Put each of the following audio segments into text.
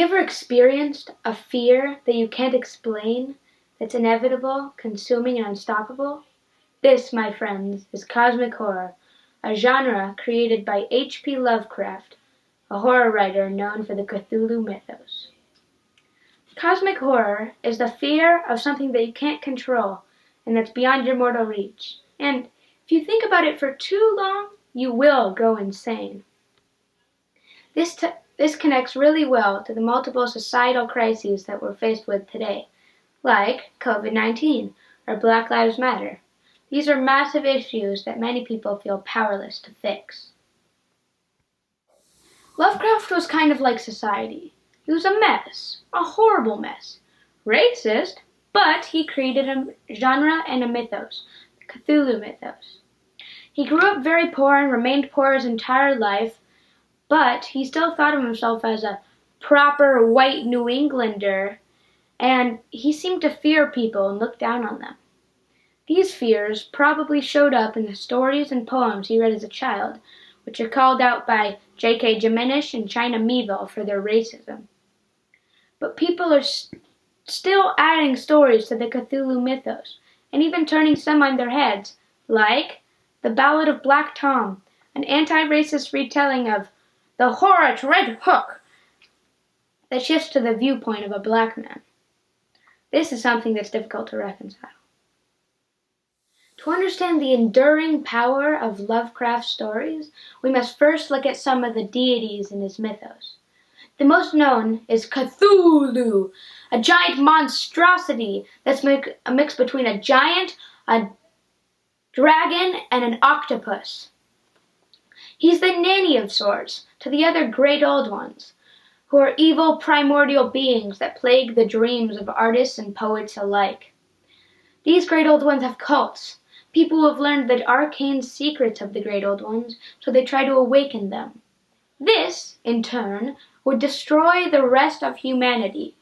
you ever experienced a fear that you can't explain, that's inevitable, consuming, and unstoppable? This, my friends, is cosmic horror, a genre created by H.P. Lovecraft, a horror writer known for the Cthulhu mythos. Cosmic horror is the fear of something that you can't control and that's beyond your mortal reach. And if you think about it for too long, you will go insane. This connects really well to the multiple societal crises that we're faced with today, like COVID-19 or Black Lives Matter. These are massive issues that many people feel powerless to fix. Lovecraft was kind of like society. He was a mess, a horrible mess. Racist, but he created a genre and a mythos, the Cthulhu mythos. He grew up very poor and remained poor his entire life, but he still thought of himself as a proper white New Englander, and he seemed to fear people and look down on them. These fears probably showed up in the stories and poems he read as a child, which are called out by J.K. Jimenez and China Miéville for their racism. But people are still adding stories to the Cthulhu mythos, and even turning some on their heads, like The Ballad of Black Tom, an anti-racist retelling of The Horrid Red Hook that shifts to the viewpoint of a black man. This is something that's difficult to reconcile. To understand the enduring power of Lovecraft's stories, we must first look at some of the deities in his mythos. The most known is Cthulhu, a giant monstrosity that's a mix between a giant, a dragon, and an octopus. He's the nanny of sorts to the other great old ones, who are evil primordial beings that plague the dreams of artists and poets alike. These great old ones have cults, people who have learned the arcane secrets of the great old ones, so they try to awaken them. This, in turn, would destroy the rest of humanity.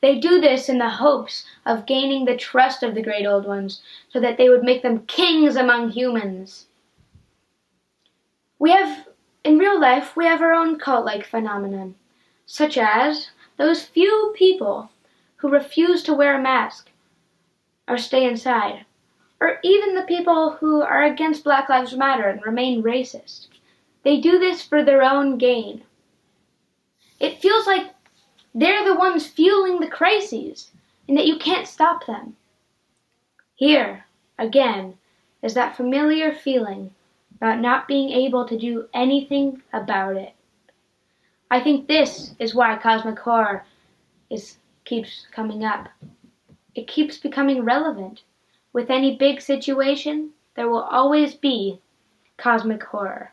They do this in the hopes of gaining the trust of the great old ones, so that they would make them kings among humans. In real life, we have our own cult-like phenomenon, such as those few people who refuse to wear a mask or stay inside, or even the people who are against Black Lives Matter and remain racist. They do this for their own gain. It feels like they're the ones fueling the crises, and that you can't stop them. Here, again, is that familiar feeling about not being able to do anything about it. I think this is why cosmic horror keeps coming up. It keeps becoming relevant. With any big situation, there will always be cosmic horror.